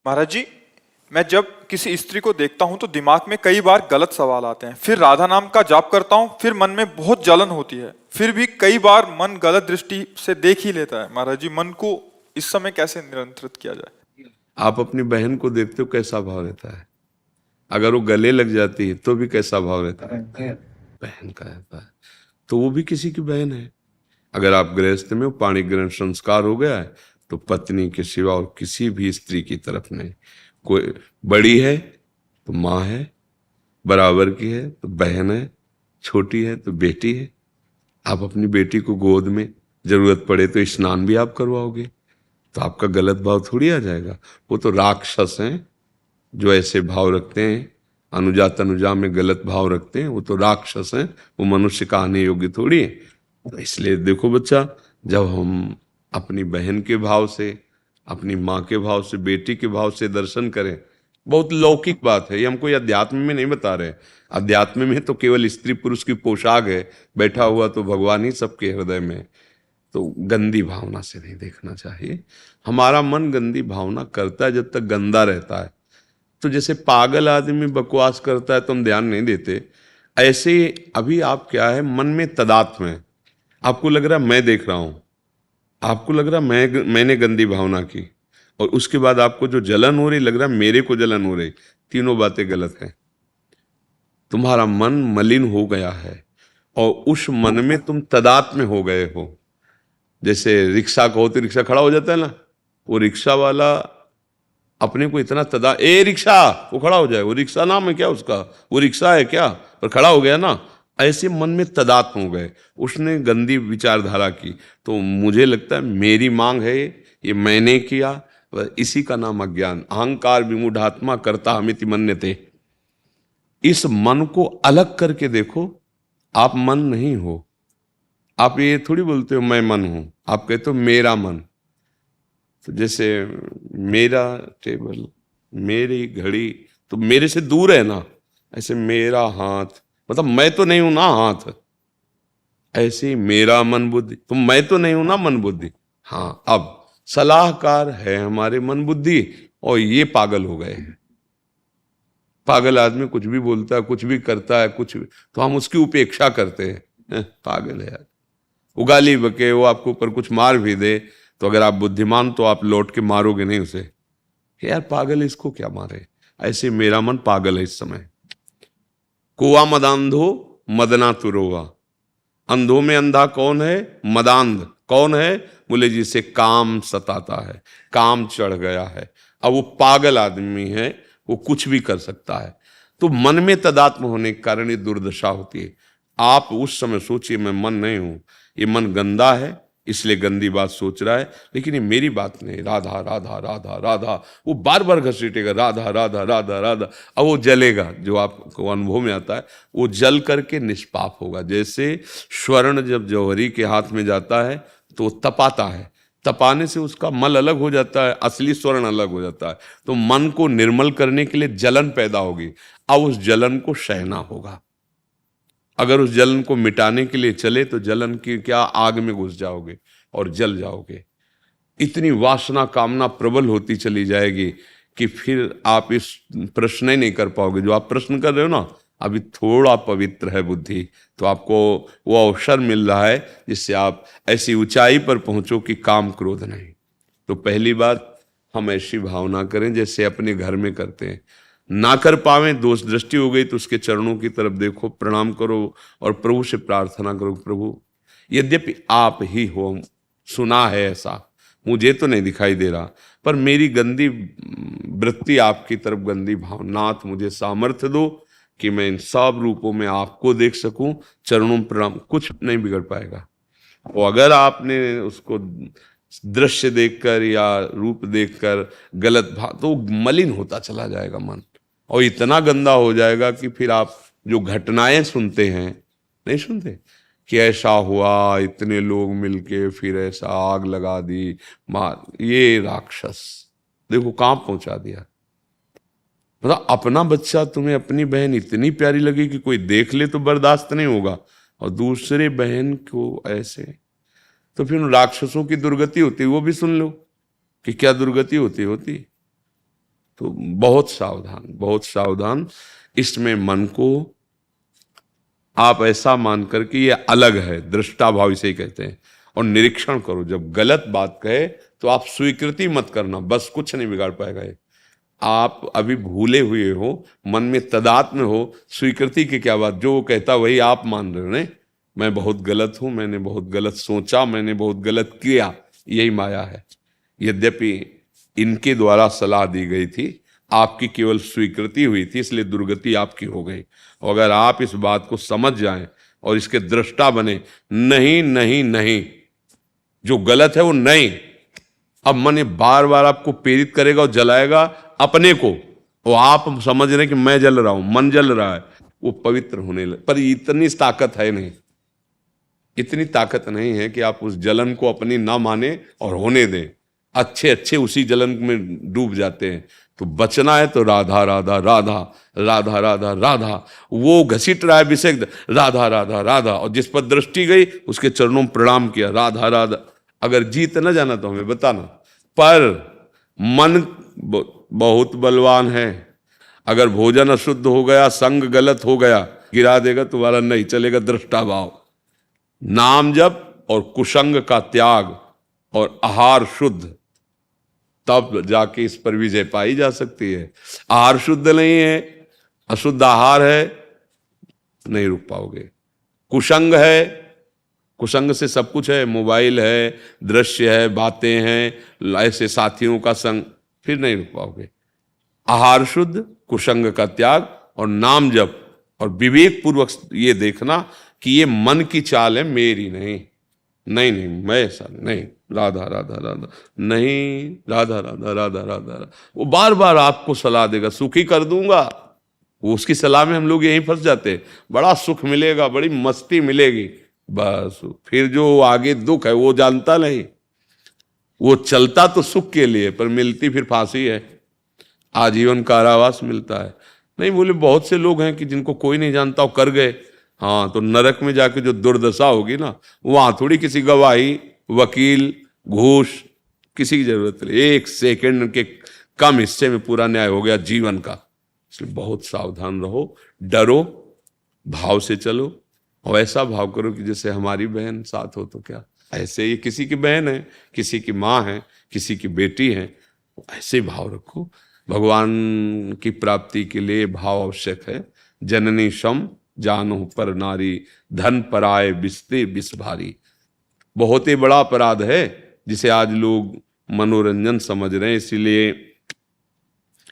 महाराज जी, मैं जब किसी स्त्री को देखता हूं तो दिमाग में कई बार गलत सवाल आते हैं। फिर राधा नाम का जाप करता हूं, फिर मन में बहुत जलन होती है। फिर भी कई बार मन गलत दृष्टि से देख ही लेता है। महाराज जी, मन को इस समय कैसे नियंत्रित किया जाए? आप अपनी बहन को देखते हो, कैसा भाव रहता है? अगर वो गले लग जाती है तो भी कैसा भाव रहता है? बहन का रहता है, तो वो भी किसी की बहन है। अगर आप गृहस्थ में हो, पाणी ग्रहण संस्कार हो गया है, तो पत्नी के सिवा और किसी भी स्त्री की तरफ नहीं। कोई बड़ी है तो माँ है, बराबर की है तो बहन है, छोटी है तो बेटी है। आप अपनी बेटी को गोद में जरूरत पड़े तो स्नान भी आप करवाओगे, तो आपका गलत भाव थोड़ी आ जाएगा। वो तो राक्षस हैं जो ऐसे भाव रखते हैं, अनुजा तनुजा में गलत भाव रखते हैं, वो तो राक्षस हैं। वो मनुष्य का आने योग्य थोड़ी है। तो इसलिए देखो बच्चा, जब हम अपनी बहन के भाव से, अपनी माँ के भाव से, बेटी के भाव से दर्शन करें, बहुत लौकिक बात है। ये हम कोई अध्यात्म में नहीं बता रहे। अध्यात्म में तो केवल स्त्री पुरुष की पोशाक है, बैठा हुआ तो भगवान ही सबके हृदय में। तो गंदी भावना से नहीं देखना चाहिए। हमारा मन गंदी भावना करता है जब तक गंदा रहता है। तो जैसे पागल आदमी बकवास करता है तो हम ध्यान नहीं देते, ऐसे अभी आप क्या है, मन में तदात्म है। आपको लग रहा मैं देख रहा हूं, आपको लग रहा मैंने गंदी भावना की, और उसके बाद आपको जो जलन हो रही लग रहा मेरे को जलन हो रही। तीनों बातें गलत हैं। तुम्हारा मन मलिन हो गया है और उस मन में तुम तदात्म हो गए हो। जैसे रिक्शा कहो तो रिक्शा खड़ा हो जाता है ना, वो रिक्शा वाला अपने को इतना ए रिक्शा, वो खड़ा हो जाए। वो रिक्शा नाम है क्या उसका? वो रिक्शा है क्या? पर खड़ा हो गया ना। ऐसे मन में तदात्म हो गए, उसने गंदी विचारधारा की। तो मुझे लगता है मेरी मांग है, ये मैंने किया, इसी का नाम अज्ञान। अहंकार विमूढ़ात्मा करता हमिति मन्यते। इस मन को अलग करके देखो, आप मन नहीं हो। आप ये थोड़ी बोलते हो मैं मन हूं, आप कहते हो मेरा मन। तो जैसे मेरा टेबल, मेरी घड़ी तो मेरे से दूर है ना, ऐसे मेरा हाथ, मतलब मैं तो नहीं हूं ना हाथ। ऐसे मेरा मन बुद्धि, तो मैं तो नहीं हूं ना मन बुद्धि। हाँ, अब सलाहकार है हमारे मन बुद्धि, और ये पागल हो गए हैं। पागल आदमी कुछ भी बोलता है, कुछ भी करता है, कुछ भी, तो हम उसकी उपेक्षा करते हैं। पागल है यार, उगाली बके, वो आपको ऊपर कुछ मार भी दे तो अगर आप बुद्धिमान तो आप लौट के मारोगे नहीं उसे, यार पागल इसको क्या मारे। ऐसे मेरा मन पागल है इस समय। कुआ मदांधो मदना तुरोवा। अंधों में अंधा कौन है? मदांध। कौन है? बोले जिसे काम सताता है, काम चढ़ गया है। अब वो पागल आदमी है, वो कुछ भी कर सकता है। तो मन में तदात्म होने के कारण ये दुर्दशा होती है। आप उस समय सोचिए मैं मन नहीं हूं, ये मन गंदा है इसलिए गंदी बात सोच रहा है, लेकिन ये मेरी बात नहीं। राधा राधा राधा राधा, वो बार बार घसीटेगा राधा राधा राधा राधा। अब वो जलेगा, जो आपको अनुभव में आता है, वो जल करके निष्पाप होगा। जैसे स्वर्ण जब जौहरी के हाथ में जाता है तो वो तपाता है, तपाने से उसका मल अलग हो जाता है, असली स्वर्ण अलग हो जाता है। तो मन को निर्मल करने के लिए जलन पैदा होगी। अब उस जलन को सहना होगा। अगर उस जलन को मिटाने के लिए चले तो जलन की क्या, आग में घुस जाओगे और जल जाओगे। इतनी वासना कामना प्रबल होती चली जाएगी कि फिर आप इस प्रश्न ही नहीं कर पाओगे जो आप प्रश्न कर रहे हो ना। अभी थोड़ा पवित्र है बुद्धि, तो आपको वो अवसर मिल रहा है जिससे आप ऐसी ऊंचाई पर पहुंचो कि काम क्रोध नहीं। तो पहली बात, हम ऐसी भावना करें जैसे अपने घर में करते हैं। ना कर पावे, दोष दृष्टि हो गई तो उसके चरणों की तरफ देखो, प्रणाम करो और प्रभु से प्रार्थना करो, प्रभु यद्यपि आप ही हो, सुना है ऐसा, मुझे तो नहीं दिखाई दे रहा, पर मेरी गंदी वृत्ति आपकी तरफ, गंदी भावनात, मुझे सामर्थ्य दो कि मैं इन सब रूपों में आपको देख सकूं। चरणों में प्रणाम, कुछ नहीं बिगड़ पाएगा। और अगर आपने उसको दृश्य देखकर या रूप देखकर गलत भाव, तो मलिन होता चला जाएगा मन, और इतना गंदा हो जाएगा कि फिर आप जो घटनाएं सुनते हैं, नहीं सुनते कि ऐसा हुआ, इतने लोग मिलके फिर ऐसा आग लगा दी, मार, ये राक्षस देखो कहां पहुंचा दिया। मतलब अपना बच्चा तुम्हें, अपनी बहन इतनी प्यारी लगी कि कोई देख ले तो बर्दाश्त नहीं होगा, और दूसरे बहन को ऐसे, तो फिर उन राक्षसों की दुर्गति होती, वो भी सुन लो कि क्या दुर्गति होती। तो बहुत सावधान, बहुत सावधान। इसमें मन को आप ऐसा मानकर कि ये अलग है, दृष्टा भाव इसे कहते हैं, और निरीक्षण करो। जब गलत बात कहे तो आप स्वीकृति मत करना, बस कुछ नहीं बिगाड़ पाएगा ये। आप अभी भूले हुए हो, मन में तदात्म्य हो, स्वीकृति की क्या बात, जो वो कहता वही आप मान रहे हो। नहीं, मैं बहुत गलत हूं, मैंने बहुत गलत सोचा, मैंने बहुत गलत किया, यही माया है। यद्यपि इनके द्वारा सलाह दी गई थी, आपकी केवल स्वीकृति हुई थी, इसलिए दुर्गति आपकी हो गई। और अगर आप इस बात को समझ जाएं और इसके दृष्टा बने, नहीं नहीं नहीं, जो गलत है वो नहीं। अब मन बार बार आपको प्रेरित करेगा और जलाएगा अपने को, और आप समझ रहे हैं कि मैं जल रहा हूं, मन जल रहा है, वो पवित्र होने लगे। पर इतनी ताकत है नहीं, इतनी ताकत नहीं है कि आप उस जलन को अपनी ना माने और होने दें। अच्छे अच्छे उसी जलन में डूब जाते हैं। तो बचना है तो राधा राधा राधा राधा राधा राधा, वो घसीट रहा है विषय, राधा राधा राधा, और जिस पर दृष्टि गई उसके चरणों में प्रणाम किया, राधा राधा। अगर जीत न जाना तो हमें बताना। पर मन बहुत बलवान है, अगर भोजन अशुद्ध हो गया, संग गलत हो गया, गिरा देगा, तुम्हारा नहीं चलेगा दृष्टा भाव। नाम जप और कुसंग का त्याग और आहार शुद्ध, तब जाके इस पर विजय पाई जा सकती है। आहार शुद्ध नहीं है, अशुद्ध आहार है, नहीं रुक पाओगे। कुसंग है, कुसंग से सब कुछ है, मोबाइल है, दृश्य है, बातें हैं, ऐसे साथियों का संग, फिर नहीं रुक पाओगे। आहार शुद्ध, कुसंग का त्याग और नाम जप, और विवेक पूर्वक ये देखना कि ये मन की चाल है, मेरी नहीं। नहीं नहीं, मैं ऐसा नहीं, राधा राधा राधा नहीं, राधा राधा राधा राधा। वो बार बार आपको सलाह देगा, सुखी कर दूंगा, वो उसकी सलाह में हम लोग यहीं फंस जाते हैं। बड़ा सुख मिलेगा, बड़ी मस्ती मिलेगी, बस फिर जो आगे दुख है वो जानता नहीं। वो चलता तो सुख के लिए, पर मिलती फिर फांसी है, आजीवन कारावास मिलता है। नहीं, बोले बहुत से लोग हैं कि जिनको कोई नहीं जानता और कर गए। हाँ, तो नरक में जाके जो दुर्दशा होगी ना, वहां थोड़ी किसी गवाही, वकील, घूस, किसी की जरूरत नहीं। 1 सेकंड के कम हिस्से में पूरा न्याय हो गया जीवन का। इसलिए बहुत सावधान रहो, डरो, भाव से चलो, और ऐसा भाव करो कि जैसे हमारी बहन साथ हो तो क्या। ऐसे ये किसी की बहन है, किसी की माँ है, किसी की बेटी है, ऐसे भाव रखो। भगवान की प्राप्ति के लिए भाव आवश्यक है। जननी शम जानो पर नारी, धन पराए बिस्ते बिस भारी। बहुत ही बड़ा अपराध है जिसे आज लोग मनोरंजन समझ रहे हैं, इसीलिए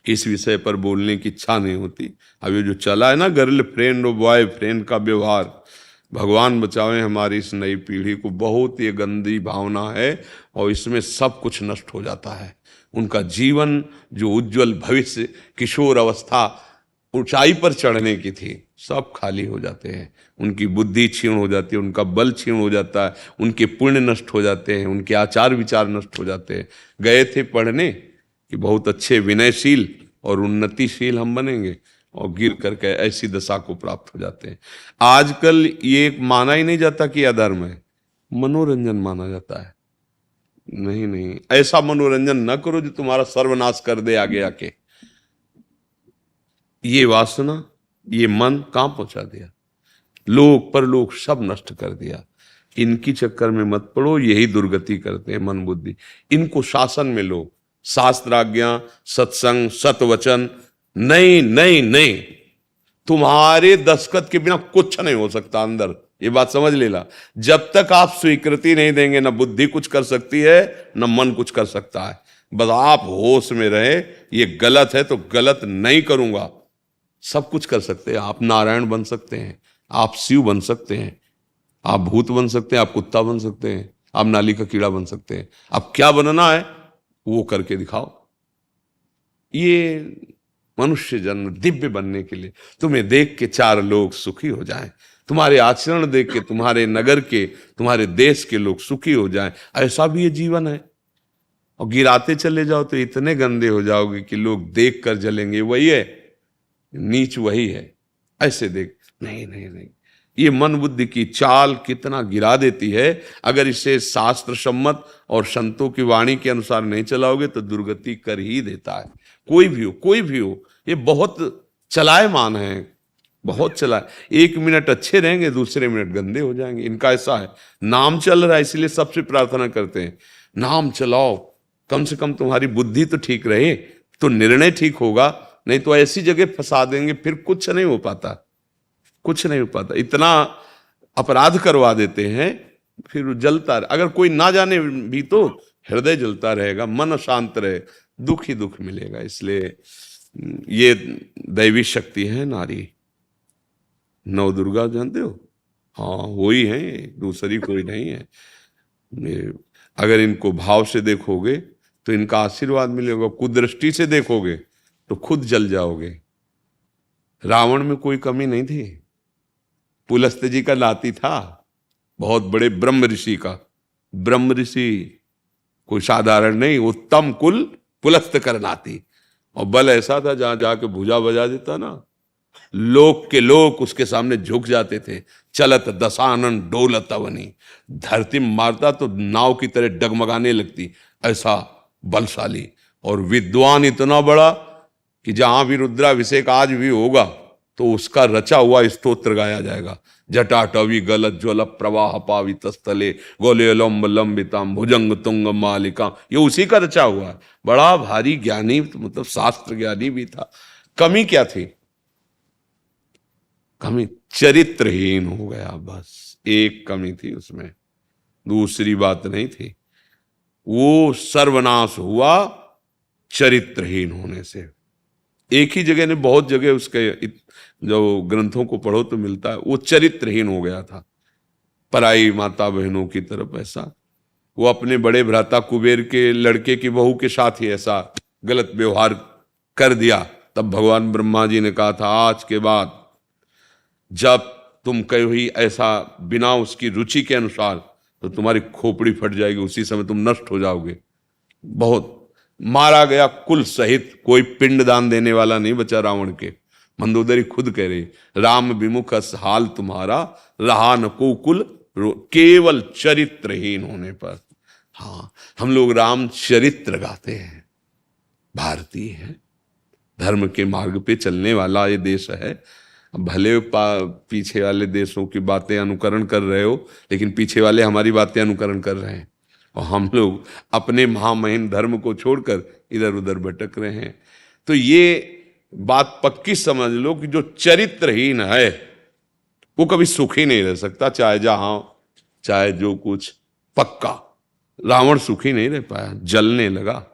इस विषय पर बोलने की इच्छा नहीं होती। अब ये जो चला है ना गर्ल फ्रेंड और बॉय फ्रेंड का व्यवहार, भगवान बचावे हमारी इस नई पीढ़ी को। बहुत ये गंदी भावना है और इसमें सब कुछ नष्ट हो जाता है। उनका जीवन जो उज्जवल भविष्य, किशोर अवस्था ऊंचाई पर चढ़ने की थी, सब खाली हो जाते हैं। उनकी बुद्धि क्षीण हो जाती है, उनका बल क्षीण हो जाता है, उनके पुण्य नष्ट हो जाते हैं, उनके आचार विचार नष्ट हो जाते हैं। गए थे पढ़ने कि बहुत अच्छे विनयशील और उन्नतिशील हम बनेंगे, और गिर करके ऐसी दशा को प्राप्त हो जाते हैं। आजकल ये माना ही नहीं जाता कि अधर्म है, मनोरंजन माना जाता है। नहीं नहीं, ऐसा मनोरंजन न करो जो तुम्हारा सर्वनाश कर दे आगे आके। ये वासना, ये मन कहां पहुंचा दिया, लोक परलोक सब नष्ट कर दिया। इनकी चक्कर में मत पड़ो, यही दुर्गति करते हैं मन बुद्धि। इनको शासन में लो, शास्त्राज्ञा, सत्संग, सतवचन, नहीं नहीं नहीं, तुम्हारे दस्तखत के बिना कुछ नहीं हो सकता अंदर, ये बात समझ लेना। जब तक आप स्वीकृति नहीं देंगे, ना बुद्धि कुछ कर सकती है, ना मन कुछ कर सकता है। बस आप होश में रहे, ये गलत है तो गलत नहीं करूंगा। सब कुछ कर सकते हैं आप, नारायण बन सकते हैं, आप शिव बन सकते हैं, आप भूत बन सकते हैं, आप कुत्ता बन सकते हैं, आप नाली का कीड़ा बन सकते हैं। अब क्या बनना है वो करके दिखाओ। ये मनुष्य जन्म दिव्य बनने के लिए, तुम्हें देख के 4 लोग सुखी हो जाएं, तुम्हारे आचरण देख के तुम्हारे नगर के, तुम्हारे देश के लोग सुखी हो जाएं, ऐसा भी ये जीवन है। और गिराते चले जाओ तो इतने गंदे हो जाओगे कि लोग देख कर जलेंगे, वही है नीच, वही है। ऐसे देख, नहीं नहीं नहीं, ये मन बुद्धि की चाल कितना गिरा देती है। अगर इसे शास्त्र सम्मत और संतों की वाणी के अनुसार नहीं चलाओगे तो दुर्गति कर ही देता है। कोई भी हो, ये बहुत चलायमान है, बहुत चला। 1 मिनट अच्छे रहेंगे, दूसरे मिनट गंदे हो जाएंगे। इनका ऐसा है, नाम चल रहा है इसलिए सबसे प्रार्थना करते हैं, नाम चलाओ, कम से कम तुम्हारी बुद्धि तो ठीक रहे तो निर्णय ठीक होगा, नहीं तो ऐसी जगह फंसा देंगे फिर कुछ नहीं हो पाता, कुछ नहीं हो पाता। इतना अपराध करवा देते हैं, फिर जलता रहे। अगर कोई ना जाने भी तो हृदय जलता रहेगा, मन अशांत रहे, दुख ही दुख मिलेगा। इसलिए ये दैवी शक्ति है नारी। नव दुर्गा जानते हो? हाँ, वही है, दूसरी कोई नहीं है। अगर इनको भाव से देखोगे तो इनका आशीर्वाद मिलेगा, कुदृष्टि से देखोगे तो खुद जल जाओगे। रावण में कोई कमी नहीं थी, पुलस्त जी का नाती था, बहुत बड़े ब्रह्म ऋषि का। ब्रह्म ऋषि कोई साधारण नहीं, उत्तम कुल पुलस्त कर नाती। और बल ऐसा था, जहां जाके भुजा बजा देता ना, लोक के लोक उसके सामने झुक जाते थे। चलत दशानन डोलत अवनी, धरती मारता तो नाव की तरह डगमगाने लगती, ऐसा बलशाली। और विद्वान इतना बड़ा कि जहां भी रुद्राभिषेक आज भी होगा तो उसका रचा हुआ स्तोत्र गाया जाएगा। जटाटवी गलत ज्वल प्रवाह पावित स्थले गोले लंब लंबिताम भुजंग तुंग मालिका, ये उसी का रचा हुआ है। बड़ा भारी ज्ञानी, मतलब शास्त्र ज्ञानी भी था। कमी क्या थी? कमी चरित्रहीन हो गया, बस एक कमी थी उसमें, दूसरी बात नहीं थी। वो सर्वनाश हुआ चरित्रहीन होने से। एक ही जगह ने, बहुत जगह उसके जो ग्रंथों को पढ़ो तो मिलता है, वो चरित्रहीन हो गया था पराई माता बहनों की तरफ। ऐसा वो अपने बड़े भ्राता कुबेर के लड़के की बहू के साथ ही ऐसा गलत व्यवहार कर दिया। तब भगवान ब्रह्मा जी ने कहा था, आज के बाद जब तुम कहीं ऐसा बिना उसकी रुचि के अनुसार, तो तुम्हारी खोपड़ी फट जाएगी, उसी समय तुम नष्ट हो जाओगे। बहुत मारा गया कुल सहित, कोई पिंडदान देने वाला नहीं बचा रावण के। मंदोदरी खुद कह रही, राम विमुख हाल तुम्हारा रहा न को कुल, केवल चरित्रहीन होने पर। हाँ, हम लोग राम चरित्र गाते हैं, भारतीय है, धर्म के मार्ग पे चलने वाला ये देश है। भले पीछे वाले देशों की बातें अनुकरण कर रहे हो, लेकिन पीछे वाले हमारी बातें अनुकरण कर रहे हैं, और हम लोग अपने महामहिम धर्म को छोड़कर इधर उधर भटक रहे हैं। तो ये बात पक्की समझ लो कि जो चरित्रहीन है वो कभी सुखी नहीं रह सकता, चाहे जहां चाहे जो कुछ। पक्का रावण सुखी नहीं रह पाया, जलने लगा।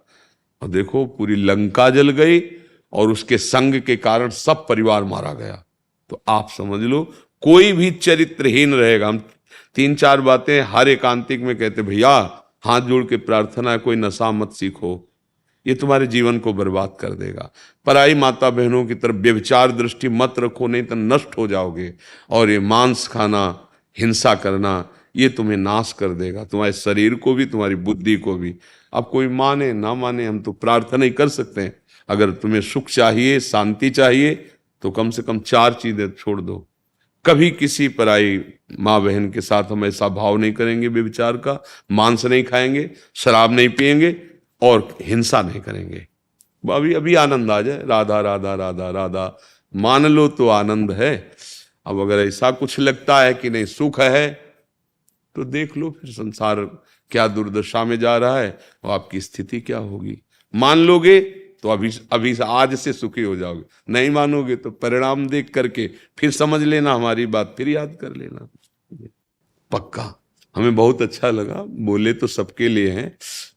और देखो, पूरी लंका जल गई और उसके संग के कारण सब परिवार मारा गया। तो आप समझ लो, कोई भी चरित्रहीन रहेगा। हम 3-4 बातें हर एकांतिक में कहते, भैया हाथ जोड़ के प्रार्थना है, कोई नशा मत सीखो, ये तुम्हारे जीवन को बर्बाद कर देगा। पराई माता बहनों की तरफ व्यभिचार दृष्टि मत रखो, नहीं तो नष्ट हो जाओगे। और ये मांस खाना, हिंसा करना, ये तुम्हें नाश कर देगा, तुम्हारे शरीर को भी, तुम्हारी बुद्धि को भी। अब कोई माने ना माने, हम तो प्रार्थना ही कर सकते हैं। अगर तुम्हें सुख चाहिए, शांति चाहिए, तो कम से कम 4 चीजें छोड़ दो। कभी किसी पराई माँ बहन के साथ हम ऐसा भाव नहीं करेंगे व्यभिचार का, मांस नहीं खाएंगे, शराब नहीं पिएंगे और हिंसा नहीं करेंगे। अभी अभी आनंद आ जाए, राधा राधा राधा राधा मान लो तो आनंद है। अब अगर ऐसा कुछ लगता है कि नहीं सुख है, तो देख लो फिर संसार क्या दुर्दशा में जा रहा है और आपकी स्थिति क्या होगी। मान लोगे तो अभी आज से सुखी हो जाओगे, नहीं मानोगे तो परिणाम देख करके फिर समझ लेना हमारी बात, फिर याद कर लेना। पक्का हमें बहुत अच्छा लगा, बोले तो सबके लिए हैं,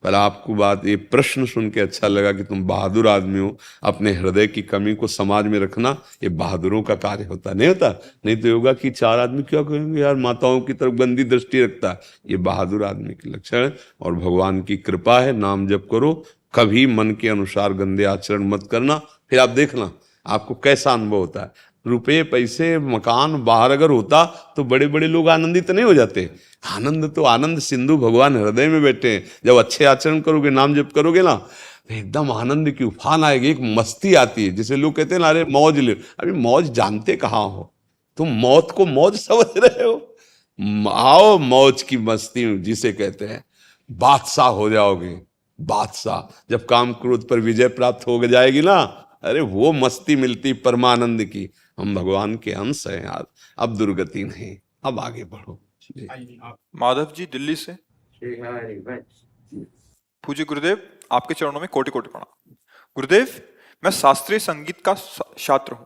पर आपको बात, ये प्रश्न सुन के अच्छा लगा कि तुम बहादुर आदमी हो। अपने हृदय की कमी को समाज में रखना, ये बहादुरों का कार्य होता, नहीं होता? नहीं तो होगा कि 4 आदमी क्या कहेंगे, यार माताओं की तरफ गंदी दृष्टि रखता है। ये बहादुर आदमी के लक्षण है। और भगवान की कृपा है, नाम जप करो, कभी मन के अनुसार गंदे आचरण मत करना, फिर आप देखना आपको कैसा अनुभव होता है। रुपए पैसे मकान बाहर अगर होता तो बड़े बड़े लोग आनंदित नहीं हो जाते। आनंद तो आनंद सिंधु भगवान हृदय में बैठे हैं। जब अच्छे आचरण करोगे, नाम जप करोगे ना, तो एकदम आनंद की उफान आएगी, एक मस्ती आती है, जिसे लोग कहते हैं ना, अरे मौज ले। अभी मौज जानते कहाँ हो, तुम मौत को मौज समझ रहे हो। आओ मौज की मस्ती में, जिसे कहते हैं बादशाह हो जाओगे। बादशाह जब काम क्रोध पर विजय प्राप्त हो जाएगी ना, अरे वो मस्ती मिलती परमानंद की। हम भगवान के अंश हैं यार, अब दुर्गति नहीं, अब आगे बढ़ो। माधव जी दिल्ली से। पूज्य गुरुदेव, आपके चरणों में कोटि कोटि प्रणाम। गुरुदेव, मैं शास्त्रीय संगीत का छात्र हूँ,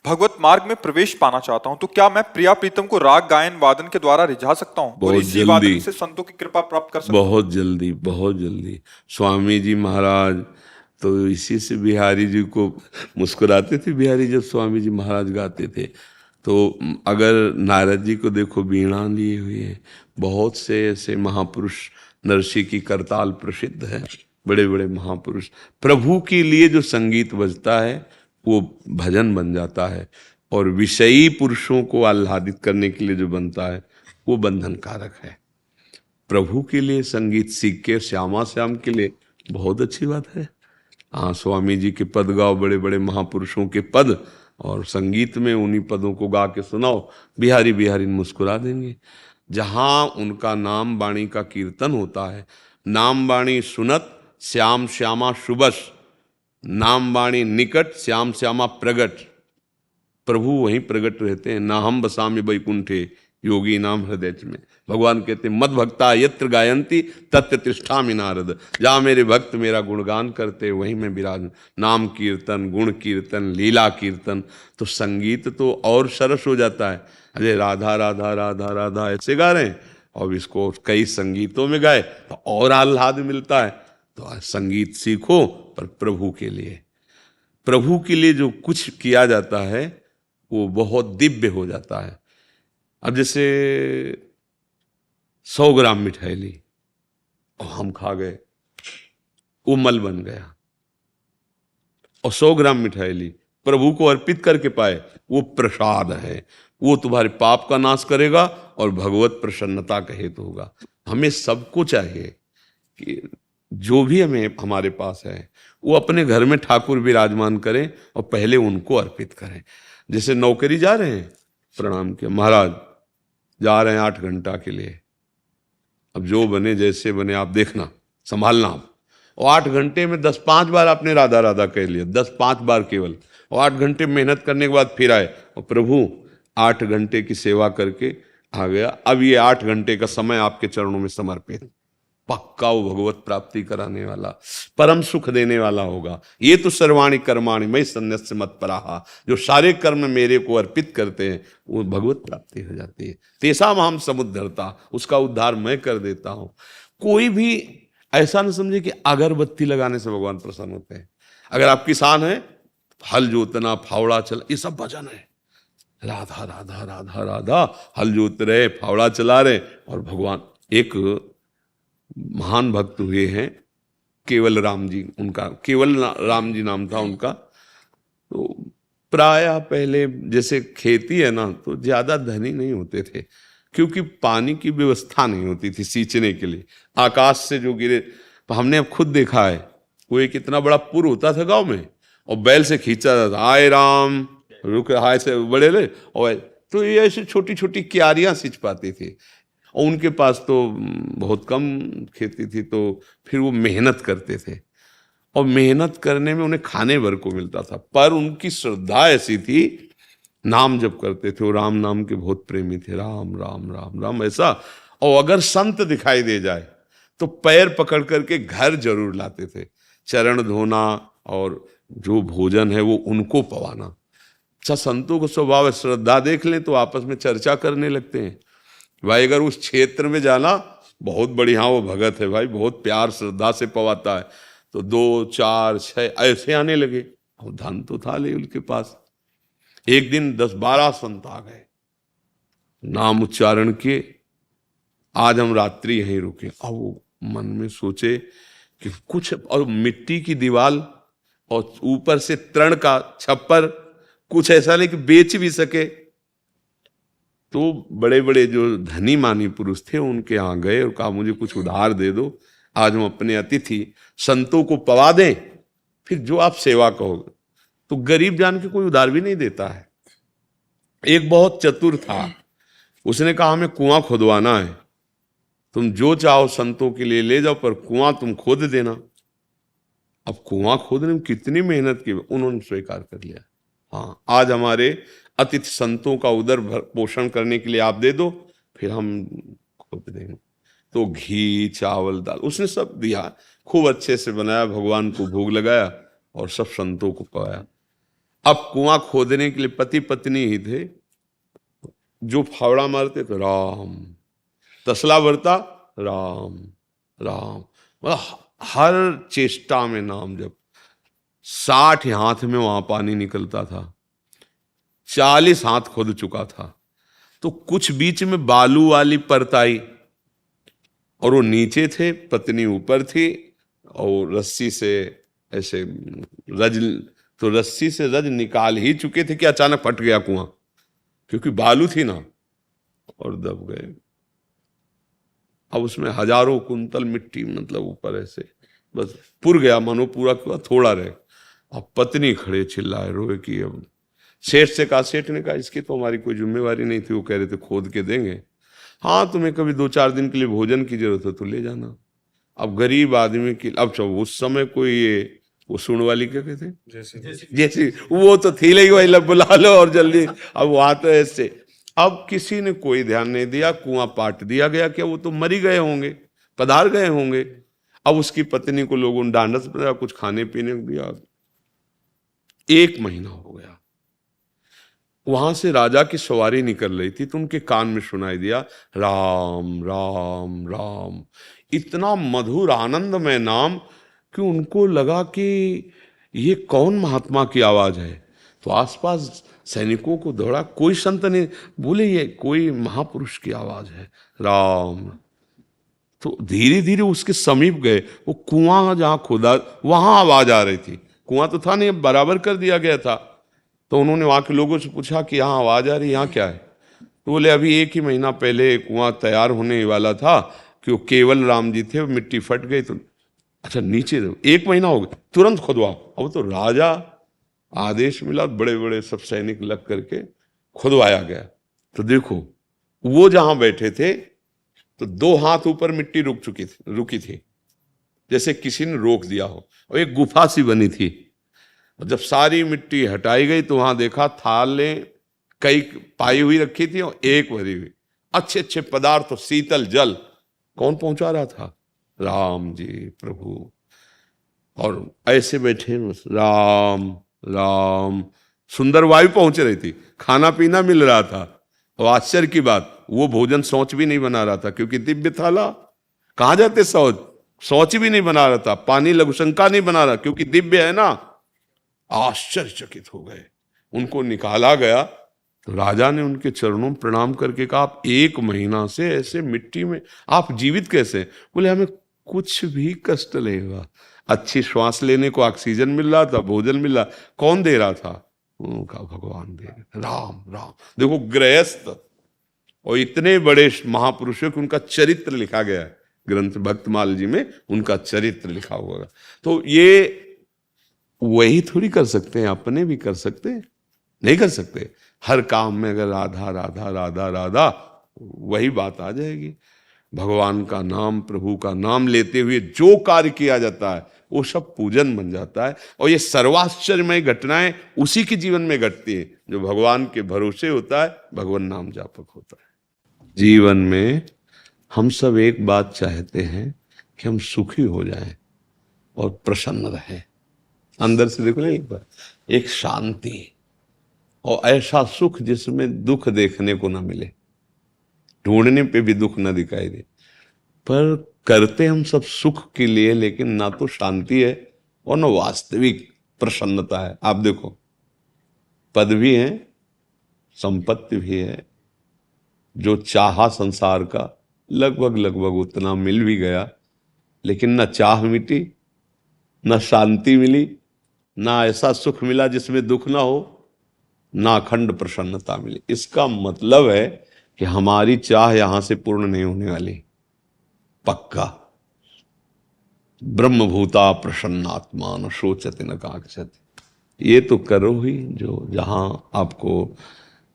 भगवत मार्ग में प्रवेश पाना चाहता हूँ, तो क्या मैं प्रिया प्रीतम को राग गायन वादन के द्वारा रिझा सकता हूँ और बहुत इसी जल्दी। वादन से संतों की कृपा प्राप्त कर सकता हूँ? बहुत जल्दी, बहुत जल्दी। स्वामी जी महाराज तो इसी से बिहारी जी को मुस्कुराते थे। बिहारी जब स्वामी जी महाराज गाते थे तो अगर नारद जी को देखो वीणा लिए हुए हैं, बहुत से ऐसे महापुरुष, नरसी की करताल प्रसिद्ध है, बड़े बड़े महापुरुष। प्रभु के लिए जो संगीत बजता है वो भजन बन जाता है, और विषयी पुरुषों को आह्लादित करने के लिए जो बनता है वो बंधन कारक है। प्रभु के लिए संगीत सीख के श्यामा श्याम के लिए बहुत अच्छी बात है। हाँ, स्वामी जी के पद गाओ, बड़े बड़े महापुरुषों के पद, और संगीत में उन्हीं पदों को गा के सुनाओ, बिहारी बिहारी मुस्कुरा देंगे। जहाँ उनका नाम वाणी का कीर्तन होता है, नाम वाणी सुनत श्याम श्यामा शुभस, नाम वाणी निकट श्याम श्यामा प्रगट। प्रभु वहीं प्रकट रहते हैं। ना हम बसामि वैकुंठे योगी नाम हृदय में। भगवान कहते हैं मद भक्ता यत्र गायंती तत्र तिष्ठामि नारद। जहाँ मेरे भक्त मेरा गुणगान करते वहीं मैं विराज। नाम कीर्तन, गुण कीर्तन, लीला कीर्तन, तो संगीत तो और सरस हो जाता है। अरे राधा राधा राधा राधा ऐसे गा रहे हैं, और इसको कई संगीतों में गाए तो और आह्लाद मिलता है। तो संगीत सीखो, पर प्रभु के लिए। प्रभु के लिए जो कुछ किया जाता है वो बहुत दिव्य हो जाता है। अब जैसे 100 ग्राम मिठाई ली और हम खा गए, वो मल बन गया। और 100 ग्राम मिठाई ली, प्रभु को अर्पित करके पाए, वो प्रसाद है। वो तुम्हारे पाप का नाश करेगा और भगवत प्रसन्नता का हेतु होगा। हमें सबको चाहिए कि जो भी हमें हमारे पास है वो अपने घर में ठाकुर विराजमान करें और पहले उनको अर्पित करें। जैसे नौकरी जा रहे हैं, प्रणाम किया, महाराज जा रहे हैं 8 घंटा के लिए, अब जो बने जैसे बने आप देखना, संभालना आप। और 8 घंटे में 10-5 बार आपने राधा राधा कह लिया, 10-5 बार केवल, और 8 घंटे मेहनत करने के बाद फिर आए और प्रभु 8 घंटे की सेवा करके आ गया, अब ये 8 घंटे का समय आपके चरणों में समर्पित। पक्का वो भगवत प्राप्ति कराने वाला, परम सुख देने वाला होगा। ये तो सर्वाणि कर्माणि मयि सन्न्यस्य मत्पराः, जो सारे कर्म मेरे को अर्पित करते हैं वो भगवत प्राप्ति हो जाती है। तेषाम् अहं समुद्धरता, उसका उद्धार मैं कर देता हूँ। कोई भी ऐसा न समझे कि अगरबत्ती लगाने से भगवान प्रसन्न होते हैं। अगर आप किसान हैं, हल जोतना, फावड़ा चला, ये सब भजन है। राधा राधा राधा राधा, हल जोत रहे, फावड़ा चला रहे, और भगवान। एक महान भक्त हुए हैं केवल राम जी, उनका केवल राम जी नाम था उनका। तो प्रायः पहले जैसे खेती है ना, तो ज्यादा धनी नहीं होते थे, क्योंकि पानी की व्यवस्था नहीं होती थी सींचने के लिए। आकाश से जो गिरे, हमने अब खुद देखा है, वो एक इतना बड़ा पुर होता था गांव में, और बैल से खींचा जाता, आए राम रुक, हाय से बड़े ले, और तो ये ऐसी छोटी छोटी क्यारियां सींच पाती थी। और उनके पास तो बहुत कम खेती थी, तो फिर वो मेहनत करते थे, और मेहनत करने में उन्हें खाने भर को मिलता था। पर उनकी श्रद्धा ऐसी थी, नाम जप करते थे, वो राम नाम के बहुत प्रेमी थे, राम राम राम राम ऐसा। और अगर संत दिखाई दे जाए तो पैर पकड़ करके घर जरूर लाते थे, चरण धोना और जो भोजन है वो उनको पवाना। अच्छा, संतों का स्वभाव है, श्रद्धा देख लें तो आपस में चर्चा करने लगते हैं। भाई अगर उस क्षेत्र में जाना, बहुत बढ़िया वो भगत है भाई, बहुत प्यार श्रद्धा से पवाता है, तो 2, 4, 6 ऐसे आने लगे। और धन तो था ले उनके पास। एक दिन 10-12 संत आ गए, नाम उच्चारण के, आज हम रात्रि यहीं रुके। अब वो मन में सोचे कि कुछ, और मिट्टी की दीवार और ऊपर से तृण का छप्पर, कुछ ऐसा नहीं कि बेच भी सके। तो बड़े बड़े जो धनी मानी पुरुष थे उनके यहाँ गए और कहा मुझे कुछ उधार दे दो, आज हम अपने अतिथि संतों को पवा दें, फिर जो आप सेवा कहोगे। तो गरीब जान के कोई उधार भी नहीं देता है, एक बहुत चतुर था, उसने कहा हमें कुआं खुदवाना है, तुम जो चाहो संतों के लिए ले जाओ, पर कुआं तुम खोद देना। अब कुआं खोदने में कितनी मेहनत की, उन्होंने स्वीकार कर लिया। हाँ, आज हमारे अतिथि संतों का उदर पोषण करने के लिए आप दे दो, फिर हम खोद देंगे। तो घी, चावल, दाल उसने सब दिया, खूब अच्छे से बनाया, भगवान को भोग लगाया और सब संतों को पकाया। अब कुआं खोदने के लिए पति पत्नी ही थे, जो फावड़ा मारते तो राम, तसला भरता राम राम, मतलब हर चेष्टा में नाम जप। 60 हाथ में वहां पानी निकलता था, 40 हाथ खोद चुका था। तो कुछ बीच में बालू वाली परत आई और वो नीचे थे, पत्नी ऊपर थी, और रस्सी से ऐसे रज, तो रस्सी से रज निकाल ही चुके थे कि अचानक फट गया कुआं, क्योंकि बालू थी ना, और दब गए। अब उसमें हजारों कुंतल मिट्टी, मतलब ऊपर ऐसे बस पुर गया, मानो पूरा कुआं थोड़ा रहे। अब पत्नी खड़े चिल्लाए रोए कि अब सेठ से कहा, सेठ ने कहा इसकी तो हमारी कोई जिम्मेवारी नहीं थी, वो कह रहे थे खोद के देंगे, हाँ तुम्हें कभी 2-4 दिन के लिए भोजन की जरूरत है तो ले जाना। अब गरीब आदमी की, अब उस समय कोई ये वो सुन वाली क्या कहते हैं, जैसे वो तो थी ही वही, बुला लो और जल्दी। अब वहां तो ऐसे, अब किसी ने कोई ध्यान नहीं दिया, कुआं पाट दिया गया, क्या वो तो मरी गए होंगे, पधार गए होंगे। अब उसकी पत्नी को लोगों ने ढांढस बनाया, कुछ खाने पीने को दिया। 1 महीना हो गया, वहां से राजा की सवारी निकल रही थी, तो उनके कान में सुनाई दिया राम राम राम, इतना मधुर आनंदमय नाम कि उनको लगा कि ये कौन महात्मा की आवाज है। तो आसपास सैनिकों को दौड़ा, कोई संत नहीं, बोले ये कोई महापुरुष की आवाज है, राम। तो धीरे धीरे उसके समीप गए, वो कुआं जहां खोदा वहां आवाज आ रही थी, कुआं तो था नहीं, बराबर कर दिया गया था। तो उन्होंने वहां के लोगों से पूछा कि यहाँ आवाज आ रही, यहाँ क्या है? तो बोले अभी 1 ही महीना पहले कुआं तैयार होने वाला था कि वो केवल राम जी थे, मिट्टी फट गई, तो अच्छा नीचे 1 महीना हो गया, तुरंत खुदवाओ। अब तो राजा आदेश मिला, बड़े बड़े सब सैनिक लग करके खुदवाया गया। तो देखो वो जहां बैठे थे तो 2 हाथ ऊपर मिट्टी रुकी थी, जैसे किसी ने रोक दिया हो, और एक गुफा सी बनी थी। और जब सारी मिट्टी हटाई गई तो वहां देखा थाले कई पाई हुई रखी थी और एक भरी हुई, अच्छे अच्छे पदार्थ, शीतल जल। कौन पहुंचा रहा था? राम जी प्रभु। और ऐसे बैठे राम राम, सुंदर वायु पहुंच रही थी, खाना पीना मिल रहा था, और आश्चर्य की बात वो भोजन शौच भी नहीं बना रहा था, क्योंकि दिव्य थाला। कहां जाते शौच भी नहीं बना रहा था, पानी लघुशंका नहीं बना रहा, क्योंकि दिव्य है ना। आश्चर्यचकित हो गए, उनको निकाला गया। तो राजा ने उनके चरणों में प्रणाम करके कहा, आप 1 महीना से ऐसे मिट्टी में आप जीवित कैसे? बोले हमें कुछ भी कष्ट नहीं हुआ, अच्छी श्वास लेने को ऑक्सीजन मिल रहा था, भोजन मिल रहा। कौन दे रहा था? उनका भगवान दे रहा। राम राम। देखो गृहस्थ और इतने बड़े महापुरुषों की उनका चरित्र लिखा गया है ग्रंथ भक्तमाल जी में, उनका चरित्र लिखा हुआ। तो ये वही थोड़ी कर सकते हैं, अपने भी कर सकते हैं? नहीं कर सकते। हर काम में अगर राधा राधा राधा राधा, वही बात आ जाएगी। भगवान का नाम, प्रभु का नाम लेते हुए जो कार्य किया जाता है वो सब पूजन बन जाता है। और ये सर्वाश्चर्यमय घटनाएं उसी के जीवन में घटती है जो भगवान के भरोसे होता है, भगवान नाम जापक होता है। जीवन में हम सब एक बात चाहते हैं कि हम सुखी हो जाएं और प्रसन्न रहें। अंदर से देखो ना, एक बार एक शांति और ऐसा सुख जिसमें दुख देखने को ना मिले, ढूंढने पे भी दुख ना दिखाई दे। पर करते हम सब सुख के लिए, लेकिन ना तो शांति है और ना वास्तविक प्रसन्नता है। आप देखो, पद भी है, संपत्ति भी है, जो चाहा संसार का लगभग लगभग उतना मिल भी गया, लेकिन ना चाह मिटी, ना शांति मिली, ना ऐसा सुख मिला जिसमें दुख ना हो, ना अखंड प्रसन्नता मिली। इसका मतलब है कि हमारी चाह यहां से पूर्ण नहीं होने वाली, पक्का। ब्रह्मभूता प्रसन्नात्मा न शोचति न कांक्षति। ये तो करो ही जो जहां आपको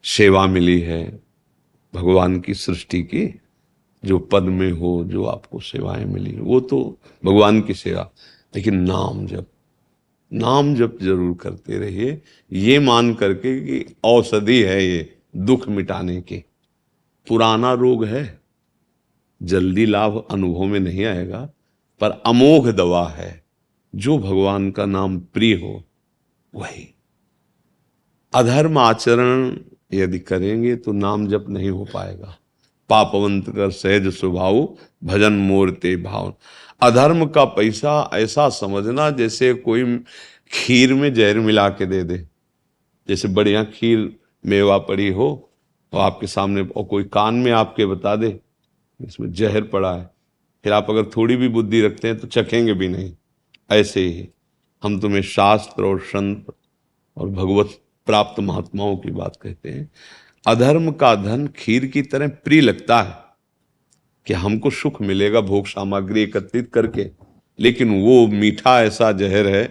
सेवा मिली है भगवान की सृष्टि की, जो पद में हो, जो आपको सेवाएं मिली, वो तो भगवान की सेवा। लेकिन नाम जप जरूर करते रहिए, ये मान करके कि औषधि है ये दुख मिटाने की। पुराना रोग है, जल्दी लाभ अनुभव में नहीं आएगा, पर अमोघ दवा है। जो भगवान का नाम प्रिय हो वही। अधर्म आचरण यदि करेंगे तो नाम जप नहीं हो पाएगा। पापवंत कर सहज स्वभाव, भजन मोरते भाव। अधर्म का पैसा ऐसा समझना जैसे कोई खीर में जहर मिला के दे दे। जैसे बढ़िया खीर मेवा पड़ी हो और आपके सामने, और कोई कान में आपके बता दे इसमें जहर पड़ा है, फिर आप अगर थोड़ी भी बुद्धि रखते हैं तो चखेंगे भी नहीं। ऐसे ही हम तुम्हें शास्त्र और संत और भगवत प्राप्त महात्माओं की बात कहते हैं। अधर्म का धन खीर की तरह प्रिय लगता है कि हमको सुख मिलेगा भोग सामग्री एकत्रित करके, लेकिन वो मीठा ऐसा जहर है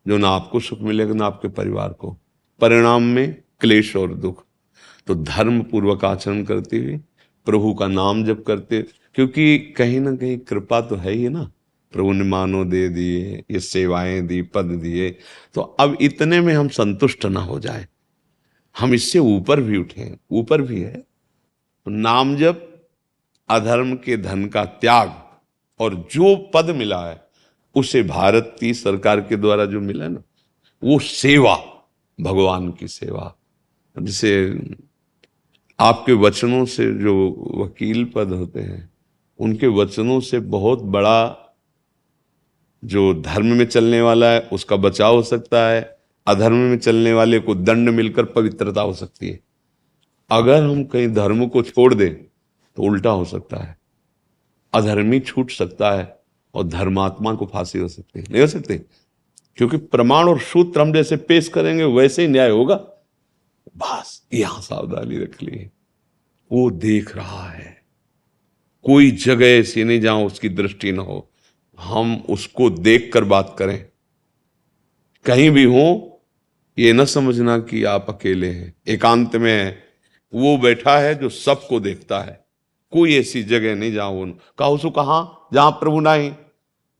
जो ना आपको सुख मिलेगा ना आपके परिवार को, परिणाम में क्लेश और दुख। तो धर्म पूर्वक आचरण करते हुए प्रभु का नाम जप करते, क्योंकि कहीं ना कहीं कृपा तो है ही ना, प्रभु ने मानो दे दिए, ये सेवाएं दी, पद दिए, तो अब इतने में हम संतुष्ट ना हो जाए, हम इससे ऊपर भी उठें। ऊपर भी है तो नाम जप, अधर्म के धन का त्याग, और जो पद मिला है उसे भारत की सरकार के द्वारा जो मिला है ना, वो सेवा, भगवान की सेवा। जैसे आपके वचनों से जो वकील पद होते हैं, उनके वचनों से बहुत बड़ा जो धर्म में चलने वाला है उसका बचाव हो सकता है, अधर्म में चलने वाले को दंड मिलकर पवित्रता हो सकती है। अगर हम कहीं धर्म को छोड़ दें तो उल्टा हो सकता है, अधर्मी छूट सकता है और धर्मात्मा को फांसी हो सकती है। नहीं हो सकती, क्योंकि प्रमाण और सूत्र हम जैसे पेश करेंगे वैसे ही न्याय होगा। बस यहां सावधानी रख ली, वो देख रहा है, कोई जगह ऐसी नहीं जहां उसकी दृष्टि ना हो, हम उसको देख कर बात करें। कहीं भी हो ये न समझना कि आप अकेले हैं, एकांत में है, वो बैठा है जो सबको देखता है। कोई ऐसी जगह नहीं जहां वो कहा उसको, कहां जहां प्रभु नहीं।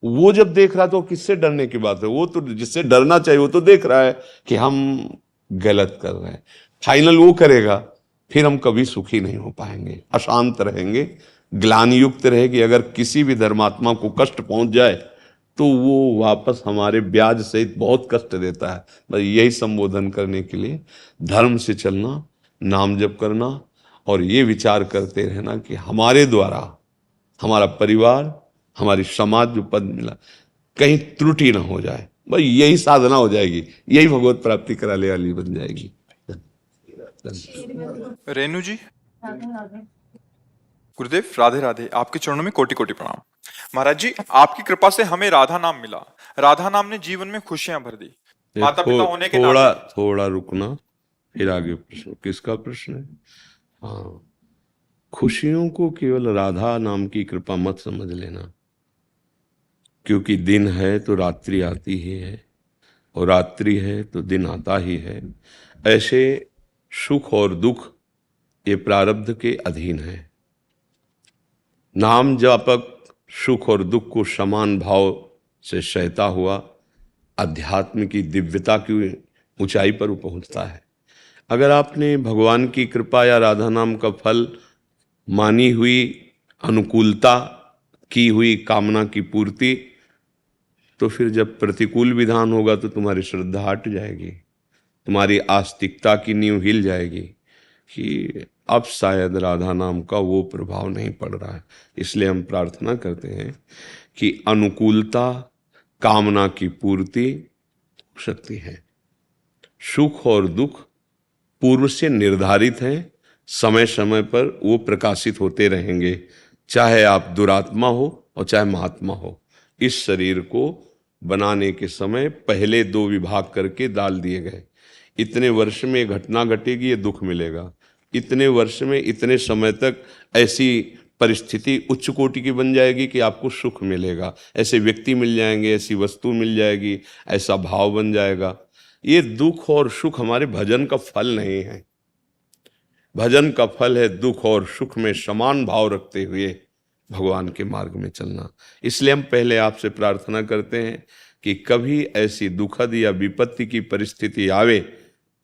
वो जब देख रहा तो किससे डरने की बात है, वो तो जिससे डरना चाहिए वो तो देख रहा है कि हम गलत कर रहे हैं। फाइनल वो करेगा, फिर हम कभी सुखी नहीं हो पाएंगे, अशांत रहेंगे, ग्लानि युक्त रहेगी। अगर किसी भी धर्मात्मा को कष्ट पहुंच जाए तो वो वापस हमारे ब्याज सहित बहुत कष्ट देता है। बस यही संबोधन करने के लिए धर्म से चलना, नाम जप करना, और ये विचार करते रहना कि हमारे द्वारा हमारा परिवार, हमारी समाज जो पद मिला कहीं त्रुटि ना हो जाए। बस यही साधना हो जाएगी, यही भगवत प्राप्ति कराने वाली बन जाएगी। रेणु जी, गुरुदेव राधे राधे, आपके चरणों में कोटि कोटि प्रणाम। महाराज जी, आपकी कृपा से हमें राधा नाम मिला। राधा नाम ने जीवन में खुशियां भर दी। माता पिता होने के नाते थोड़ा रुकना, फिर आगे प्रश्न। किसका प्रश्न है? हाँ, खुशियों को केवल राधा नाम की कृपा मत समझ लेना, क्योंकि दिन है तो रात्रि आती ही है, और रात्रि है तो दिन आता ही है। ऐसे सुख और दुख ये प्रारब्ध के अधीन है। नाम जापक सुख और दुख को समान भाव से सहता हुआ अध्यात्म की दिव्यता की ऊंचाई पर पहुंचता है। अगर आपने भगवान की कृपा या राधा नाम का फल मानी हुई अनुकूलता, की हुई कामना की पूर्ति, तो फिर जब प्रतिकूल विधान होगा तो तुम्हारी श्रद्धा हट जाएगी, तुम्हारी आस्तिकता की नींव हिल जाएगी कि अब शायद राधा नाम का वो प्रभाव नहीं पड़ रहा है। इसलिए हम प्रार्थना करते हैं कि अनुकूलता, कामना की पूर्ति शक्ति है। सुख और दुख पूर्व से निर्धारित हैं, समय समय पर वो प्रकाशित होते रहेंगे, चाहे आप दुरात्मा हो और चाहे महात्मा हो। इस शरीर को बनाने के समय पहले 2 विभाग करके डाल दिए गए। इतने वर्ष में ये घटना घटेगी, ये दुख मिलेगा। इतने वर्ष में इतने समय तक ऐसी परिस्थिति उच्च कोटि की बन जाएगी कि आपको सुख मिलेगा, ऐसे व्यक्ति मिल जाएंगे, ऐसी वस्तु मिल जाएगी, ऐसा भाव बन जाएगा। ये दुख और सुख हमारे भजन का फल नहीं है, भजन का फल है दुख और सुख में समान भाव रखते हुए भगवान के मार्ग में चलना। इसलिए हम पहले आपसे प्रार्थना करते हैं कि कभी ऐसी दुखद या विपत्ति की परिस्थिति आवे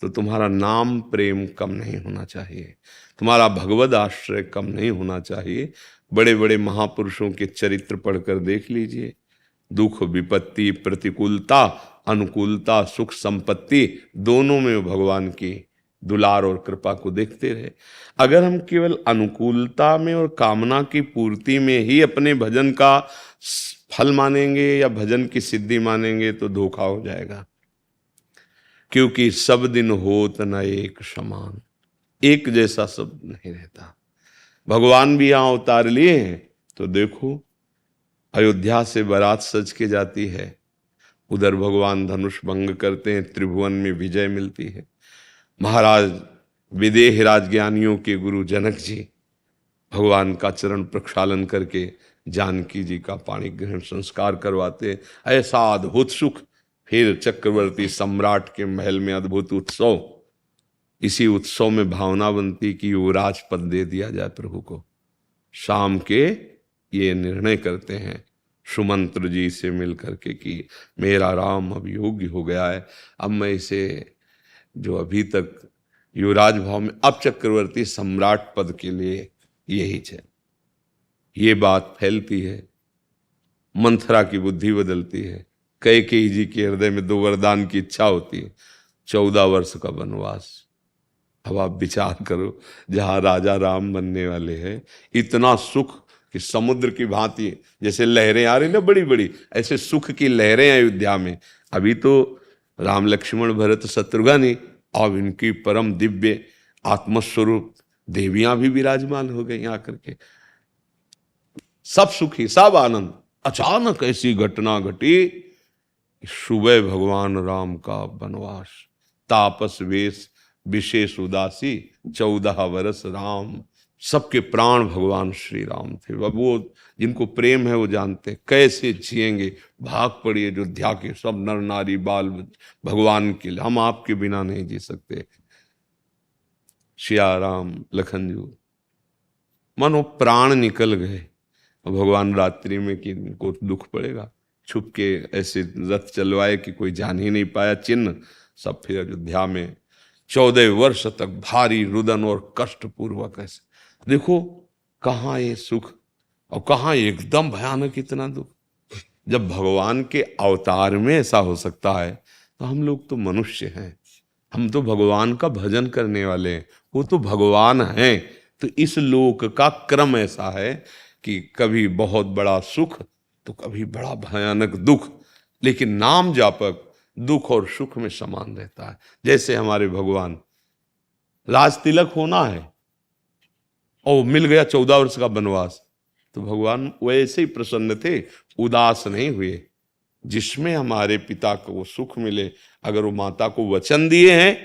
तो तुम्हारा नाम प्रेम कम नहीं होना चाहिए, तुम्हारा भगवद आश्रय कम नहीं होना चाहिए। बड़े बड़े महापुरुषों के चरित्र पढ़कर देख लीजिए, दुख विपत्ति प्रतिकूलता अनुकूलता सुख संपत्ति दोनों में भगवान की दुलार और कृपा को देखते रहे। अगर हम केवल अनुकूलता में और कामना की पूर्ति में ही अपने भजन का फल मानेंगे या भजन की सिद्धि मानेंगे तो धोखा हो जाएगा, क्योंकि सब दिन होत न एक समान, एक जैसा सब नहीं रहता। भगवान भी यहां उतार लिए हैं तो देखो, अयोध्या से बारात सज के जाती है, उधर भगवान धनुष भंग करते हैं, त्रिभुवन में विजय मिलती है। महाराज विदेह राजज्ञानियों के गुरु जनक जी भगवान का चरण प्रक्षालन करके जानकी जी का पाणी ग्रहण संस्कार करवाते। ऐसा अद्भुत सुख। फिर चक्रवर्ती सम्राट के महल में अद्भुत उत्सव। इसी उत्सव में भावना बनती कि युवराज पद दे दिया जाए प्रभु को। शाम के ये निर्णय करते हैं सुमंत्र जी से मिल करके कि मेरा राम अब योग्य हो गया है, अब मैं इसे जो अभी तक युवराज भाव में, अब चक्रवर्ती सम्राट पद के लिए यही है। ये बात फैलती है, मंथरा की बुद्धि बदलती है, कैकेयी जी के हृदय में 2 वरदान की इच्छा होती है, 14 वर्ष का वनवास। अब आप विचार करो, जहां राजा राम बनने वाले हैं, इतना सुख कि समुद्र की भांति जैसे लहरें आ रही ना बड़ी बड़ी, ऐसे सुख की लहरें अयोध्या में। अभी तो राम लक्ष्मण भरत शत्रुघ्न, अब इनकी परम दिव्य आत्मस्वरूप देवियां भी विराजमान हो गई आकर के, सब सुखी सब आनंद। अचानक ऐसी घटना घटी, सुबह भगवान राम का वनवास, तापस वेश विशेष उदासी 14 वर्ष राम। सबके प्राण भगवान श्री राम थे। अब वो जिनको प्रेम है वो जानते कैसे जिएंगे। भाग पड़ी अयोध्या के सब नर नारी बाल भगवान के लिए, हम आपके बिना नहीं जी सकते। सिया राम लखन जी मानो प्राण निकल गए। भगवान रात्रि में कि इनको दुख पड़ेगा, छुप के ऐसे रथ चलवाए कि कोई जान ही नहीं पाया चिन्ह। सब फिर अयोध्या में 14 वर्ष तक भारी रुदन और कष्ट पूर्वक ऐसे। देखो कहाँ ये सुख और कहाँ एकदम भयानक इतना दुख। जब भगवान के अवतार में ऐसा हो सकता है तो हम लोग तो मनुष्य हैं, हम तो भगवान का भजन करने वाले हैं, वो तो भगवान हैं। तो इस लोक का क्रम ऐसा है कि कभी बहुत बड़ा सुख तो कभी बड़ा भयानक दुख, लेकिन नाम जापक दुख और सुख में समान रहता है। जैसे हमारे भगवान, राज तिलक होना है और मिल गया 14 वर्ष का वनवास, तो भगवान वैसे ही प्रसन्न थे, उदास नहीं हुए। जिसमें हमारे पिता को वो सुख मिले, अगर वो माता को वचन दिए हैं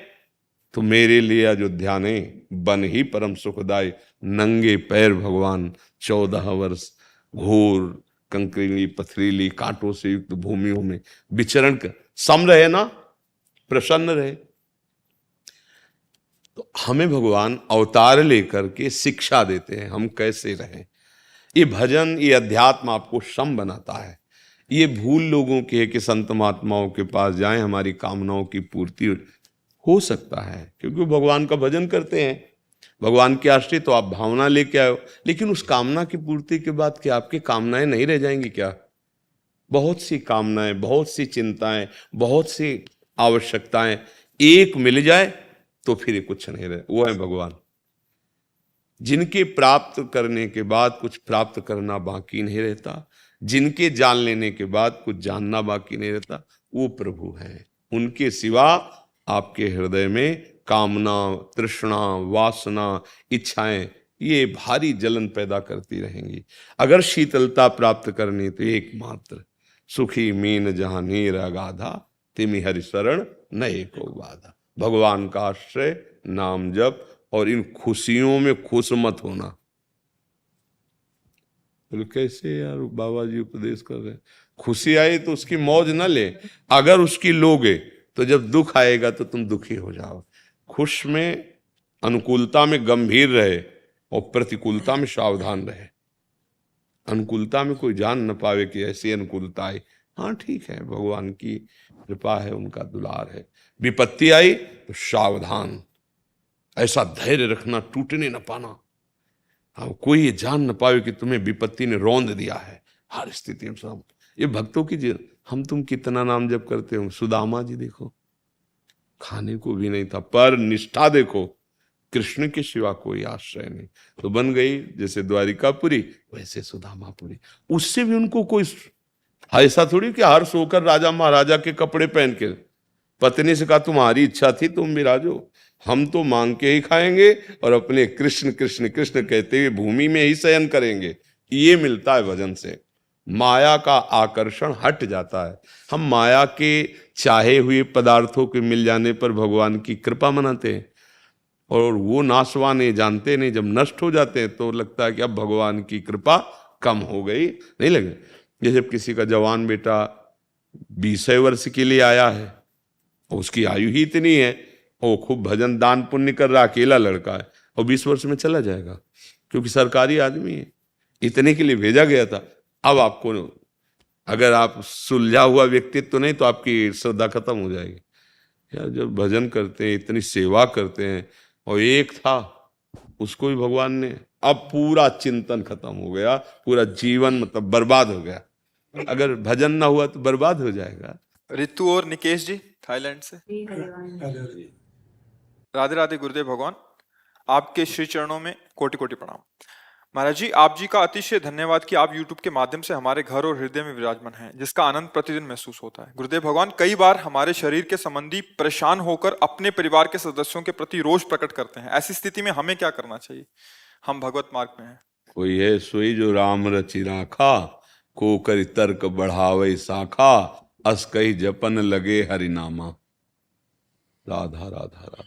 तो मेरे लिए अयोध्या ने बन ही परम सुखदायी। नंगे पैर भगवान 14 वर्ष घोर कंकरीली पथरीली कांटों से युक्त भूमियों में विचरण कर सम रहे ना, प्रसन्न रहे। तो हमें भगवान अवतार लेकर के शिक्षा देते हैं हम कैसे रहें। ये भजन ये अध्यात्म आपको सम बनाता है। ये भूल लोगों की है कि संत महात्माओं के पास जाएं, हमारी कामनाओं की पूर्ति हो सकता है, क्योंकि वो भगवान का भजन करते हैं, भगवान के आश्रित। तो आप भावना लेके आए हो, लेकिन उस कामना की पूर्ति के बाद क्या आपकी कामनाएं नहीं रह जाएंगी क्या? बहुत सी कामनाएं, बहुत सी चिंताएं, बहुत सी आवश्यकताएं एक मिल जाए तो फिर कुछ नहीं रहे। वो है भगवान, जिनके प्राप्त करने के बाद कुछ प्राप्त करना बाकी नहीं रहता, जिनके जान लेने के बाद कुछ जानना बाकी नहीं रहता, वो प्रभु हैं। उनके सिवा आपके हृदय में कामना तृष्णा वासना इच्छाएं ये भारी जलन पैदा करती रहेंगी। अगर शीतलता प्राप्त करनी तो एकमात्र सुखी मीन जहां नीर अगाधा तिमि हरि शरण नए को बाधा। भगवान का आश्रय नाम जप और इन खुशियों में खुश मत होना। बोले कैसे यार, बाबा जी उपदेश कर रहे हैं, खुशी आई तो उसकी मौज न ले, अगर उसकी लोगे तो जब दुख आएगा तो तुम दुखी हो जाओ। खुश में अनुकूलता में गंभीर रहे और प्रतिकूलता में सावधान रहे। अनुकूलता में कोई जान न पावे कि ऐसी अनुकूलता आई, हाँ ठीक है, भगवान की कृपा है, उनका दुलार है। विपत्ति आई तो सावधान, ऐसा धैर्य रखना, टूटने न पाना। हाँ, कोई ये जान न पावे कि तुम्हें विपत्ति ने रौंद दिया है। हर स्थिति में सब ये भक्तों की हम तुम कितना नाम जप करते हो। सुदामा जी देखो, खाने को भी नहीं था, पर निष्ठा देखो, कृष्ण के सिवा कोई आश्रय नहीं, तो बन गई जैसे द्वारिकापुरी वैसे सुदामापुरी। उससे भी उनको कोई ऐसा थोड़ी कि हर सोकर राजा महाराजा के कपड़े पहन के, पत्नी से कहा तुम्हारी इच्छा थी तुम विराजो, हम तो मांग के ही खाएंगे और अपने कृष्ण कृष्ण कृष्ण कहते हुए भूमि में ही शयन करेंगे। ये मिलता है भजन से, माया का आकर्षण हट जाता है। हम माया के चाहे हुए पदार्थों के मिल जाने पर भगवान की कृपा मनाते हैं, और वो नाशवान है, जानते नहीं, जब नष्ट हो जाते हैं तो लगता है कि अब भगवान की कृपा कम हो गई। नहीं लगे, जैसे किसी का जवान बेटा 20 वर्ष के लिए आया है, उसकी आयु ही इतनी है, वो खूब भजन दान पुण्य कर रहा, अकेला लड़का है, और 20 वर्ष में चला जाएगा, क्योंकि सरकारी आदमी है, इतने के लिए भेजा गया था। अब आपको, अगर आप सुलझा हुआ व्यक्तित्व तो नहीं, तो आपकी श्रद्धा खत्म हो जाएगी। यार जब भजन करते हैं, इतनी सेवा करते हैं, और एक था उसको भी भगवान ने, अब पूरा चिंतन खत्म हो गया, पूरा जीवन मतलब बर्बाद हो गया। अगर भजन ना हुआ तो बर्बाद हो जाएगा। रितु और निकेश जी थाईलैंड से, राधे राधे गुरुदेव भगवान, आपके श्री चरणों में कोटि कोटि प्रणाम। महाराज जी, आप जी का अतिशय धन्यवाद कि आप YouTube के माध्यम से हमारे घर और हृदय में विराजमान हैं, जिसका आनंद प्रतिदिन महसूस होता है। गुरुदेव भगवान, कई बार हमारे शरीर के संबंधी परेशान होकर अपने परिवार के सदस्यों के प्रति रोष प्रकट करते हैं। ऐसी स्थिति में हमें क्या करना चाहिए? हम भगवत मार्ग में हैं। कोई है सोई जो राम रचि राखा, को करि तर्क बढ़ावे शाखा, अस कही जपन लगे हरिनामा। राधा राधा राधा,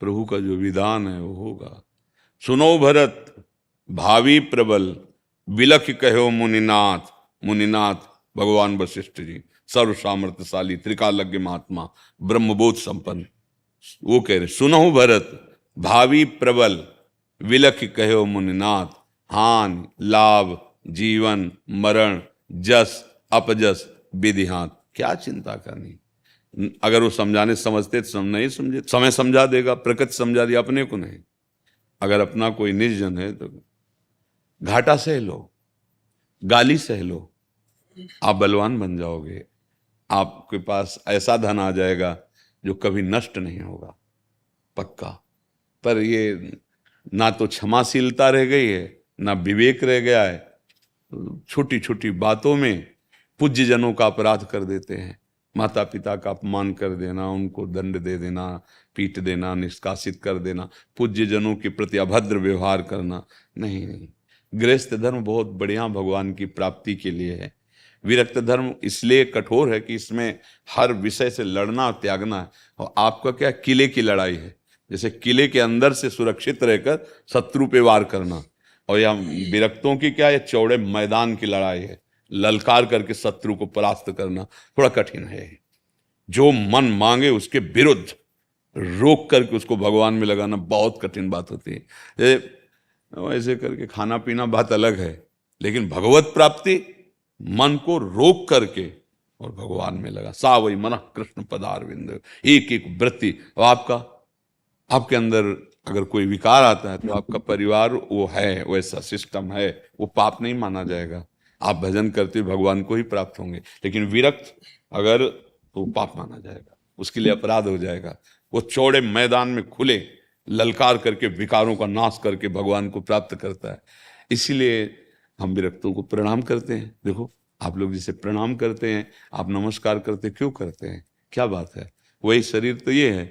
प्रभु का जो विधान है वो होगा। सुनो भरत भावी प्रबल, बिलख कहो मुनिनाथ। मुनिनाथ भगवान वशिष्ठ जी, सर्व सामर्थ्यशाली, त्रिकालज्ञ महात्मा, ब्रह्मबोध संपन्न। वो कह रहे सुनो भरत भावी प्रबल, बिलख कहो मुनिनाथ। हान लाभ जीवन मरण जस अपजस विधिहात, क्या चिंता करनी। अगर वो समझाने समझते तो नहीं समझे, समय समझा देगा, प्रकृति समझा दिया, अपने को नहीं। अगर अपना कोई निज जन है तो घाटा सह लो, गाली सह लो, आप बलवान बन जाओगे। आपके पास ऐसा धन आ जाएगा जो कभी नष्ट नहीं होगा, पक्का। पर ये ना तो क्षमाशीलता रह गई है, ना विवेक रह गया है। छोटी छोटी बातों में पूज्य जनों का अपराध कर देते हैं। माता पिता का अपमान कर देना, उनको दंड दे देना, पीट देना, निष्कासित कर देना, पूज्य जनों के प्रति अभद्र व्यवहार करना। नहीं, गृहस्थ धर्म बहुत बढ़िया भगवान की प्राप्ति के लिए है। विरक्त धर्म इसलिए कठोर है कि इसमें हर विषय से लड़ना त्यागना है। और आपका क्या, किले की लड़ाई है। जैसे किले के अंदर से सुरक्षित रहकर शत्रु पे वार करना, और यहाँ विरक्तों की क्या है, चौड़े मैदान की लड़ाई है, ललकार करके शत्रु को परास्त करना थोड़ा कठिन है। जो मन मांगे उसके विरुद्ध रोक करके उसको भगवान में लगाना बहुत कठिन बात होती है। ऐसे करके खाना पीना बात अलग है, लेकिन भगवत प्राप्ति मन को रोक करके और भगवान में लगा। सा वही मन कृष्ण पदारविंद, एक एक वृत्ति। और आपके अंदर अगर कोई विकार आता है तो आपका परिवार वो है, वैसा सिस्टम है, वो पाप नहीं माना जाएगा। आप भजन करते भगवान को ही प्राप्त होंगे। लेकिन विरक्त अगर, तो पाप माना जाएगा, उसके लिए अपराध हो जाएगा। वो चौड़े मैदान में खुले ललकार करके विकारों का नाश करके भगवान को प्राप्त करता है। इसीलिए हम विरक्तों को प्रणाम करते हैं। देखो आप लोग जिसे प्रणाम करते हैं, आप नमस्कार करते, क्यों करते हैं, क्या बात है? वही शरीर तो ये है,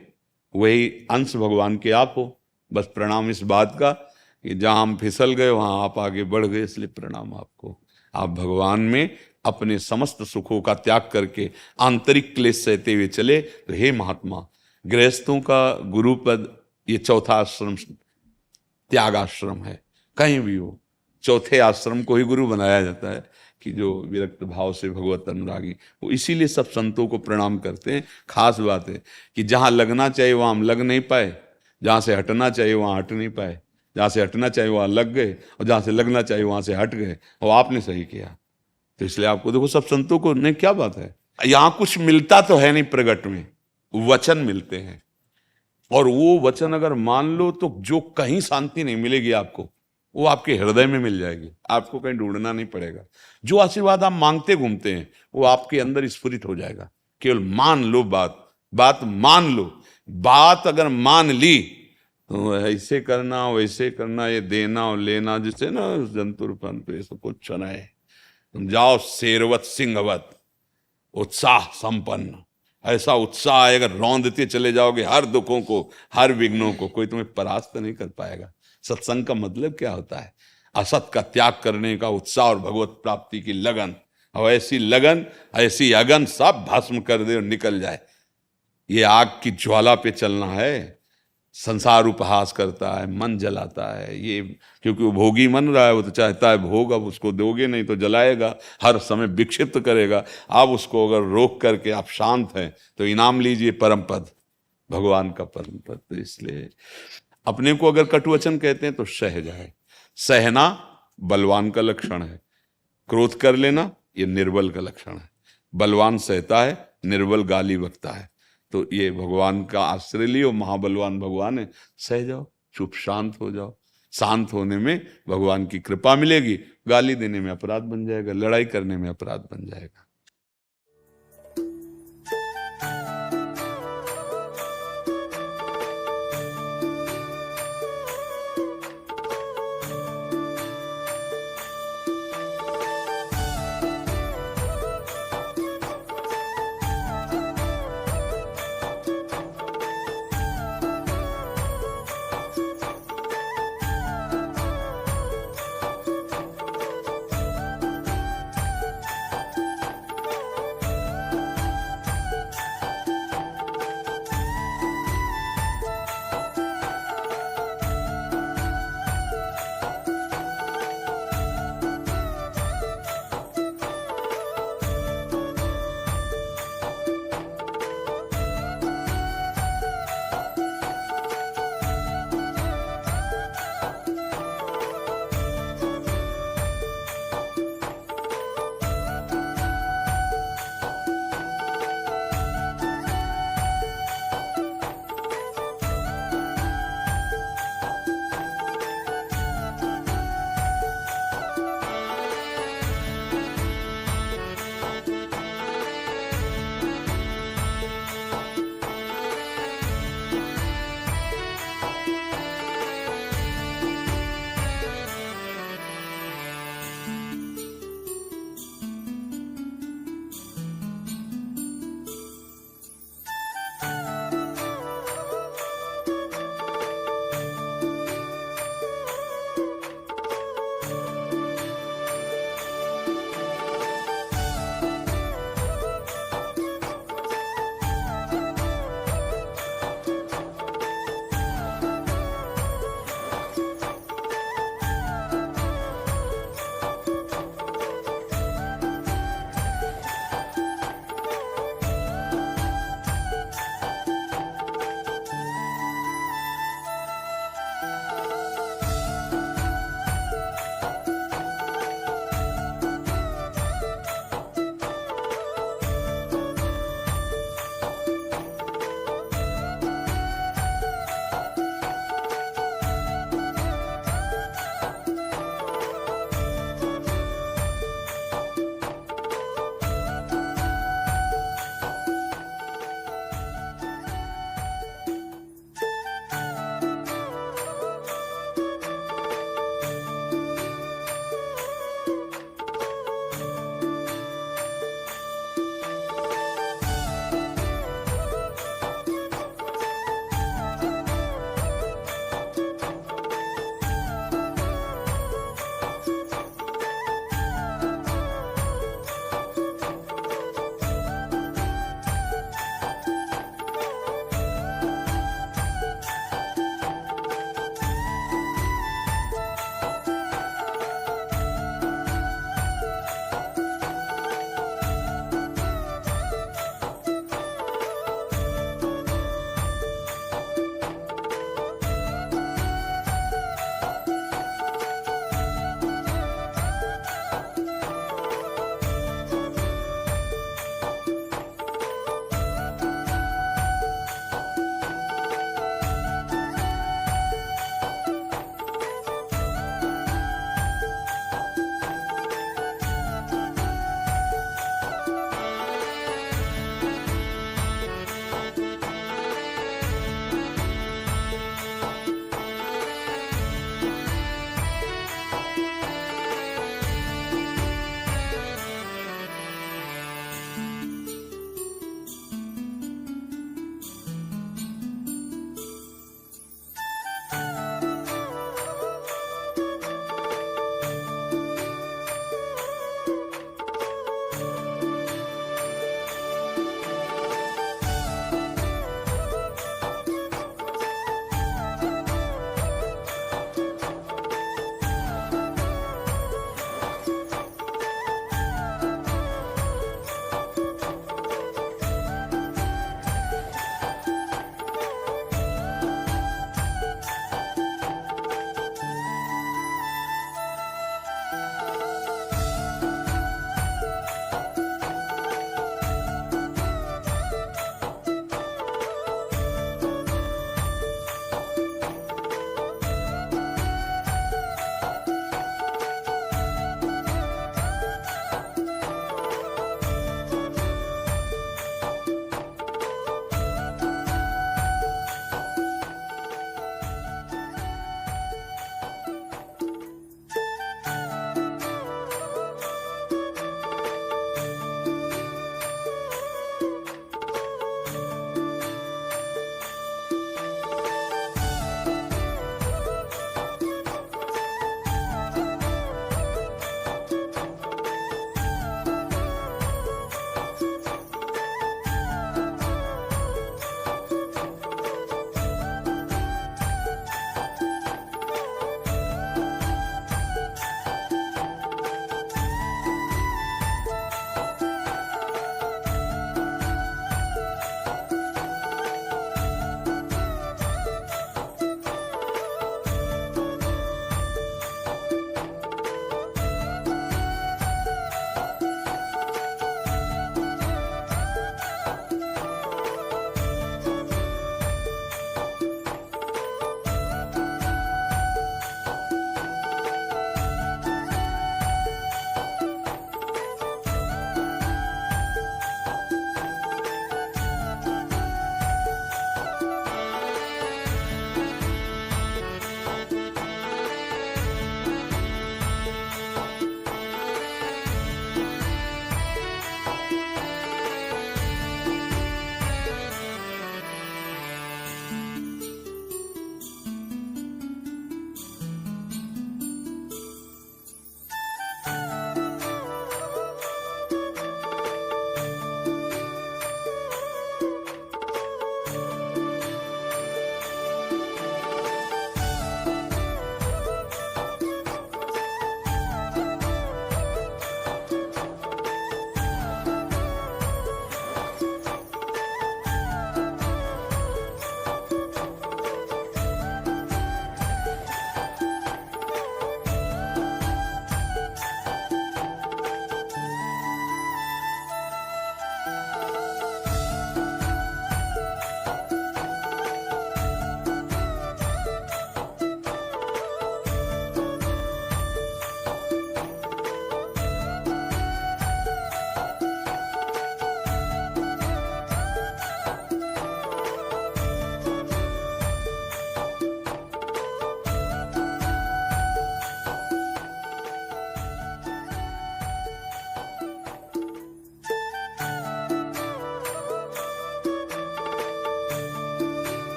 वही अंश भगवान के आप हो। बस प्रणाम इस बात का कि जहाँ हम फिसल गए वहाँ आप आगे बढ़ गए, इसलिए प्रणाम आपको। आप भगवान में अपने समस्त सुखों का त्याग करके आंतरिक क्लेश सहते हुए चले। तो हे महात्मा, गृहस्थों का गुरुपद ये चौथा आश्रम त्याग आश्रम है। कहीं भी हो, चौथे आश्रम को ही गुरु बनाया जाता है कि जो विरक्त भाव से भगवत अनुरागी। वो इसीलिए सब संतों को प्रणाम करते हैं। खास बात है कि जहाँ लगना चाहिए वहाँ हम लग नहीं पाए, जहां से हटना चाहिए वहां हट नहीं पाए, जहां से हटना चाहिए वहां लग गए, और जहां से लगना चाहिए वहां से हट गए, और आपने सही किया। तो इसलिए आपको देखो, सब संतों को नहीं, क्या बात है, यहां कुछ मिलता तो है नहीं, प्रगट में वचन मिलते हैं, और वो वचन अगर मान लो तो जो कहीं शांति नहीं मिलेगी आपको, वो आपके हृदय में मिल जाएगी, आपको कहीं ढूंढना नहीं पड़ेगा। जो आशीर्वाद आप मांगते घूमते हैं वो आपके अंदर स्फुरित हो जाएगा। केवल मान लो, बात मान लो। बात अगर मान ली तो ऐसे करना वैसे करना, ये देना और लेना, जिससे ना जंतुर पंत ये सब कुछ है, तुम जाओ शेरवत सिंहवत उत्साह संपन्न, ऐसा उत्साह है, अगर रौंदते चले जाओगे हर दुखों को, हर विघ्नों को, कोई तुम्हें परास्त नहीं कर पाएगा। सत्संग का मतलब क्या होता है? असत का त्याग करने का उत्साह और भगवत प्राप्ति की लगन, और ऐसी लगन ऐसी अगन सब भस्म कर दे और निकल जाए। ये आग की ज्वाला पे चलना है। संसार उपहास करता है, मन जलाता है, ये क्योंकि वो भोगी मन रहा है, वो तो चाहता है भोग, अब उसको दोगे नहीं तो जलाएगा, हर समय विक्षिप्त करेगा। आप उसको अगर रोक करके आप शांत हैं तो इनाम लीजिए, परम पद, भगवान का परम पद। तो इसलिए अपने को अगर कटुवचन कहते हैं तो सह जाए। सहना बलवान का लक्षण है, क्रोध कर लेना ये निर्बल का लक्षण है। बलवान सहता है, निर्बल गाली बकता है। तो ये भगवान का आश्रय लियो, महाबलवान भगवान है, सह जाओ, चुप शांत हो जाओ। शांत होने में भगवान की कृपा मिलेगी, गाली देने में अपराध बन जाएगा, लड़ाई करने में अपराध बन जाएगा।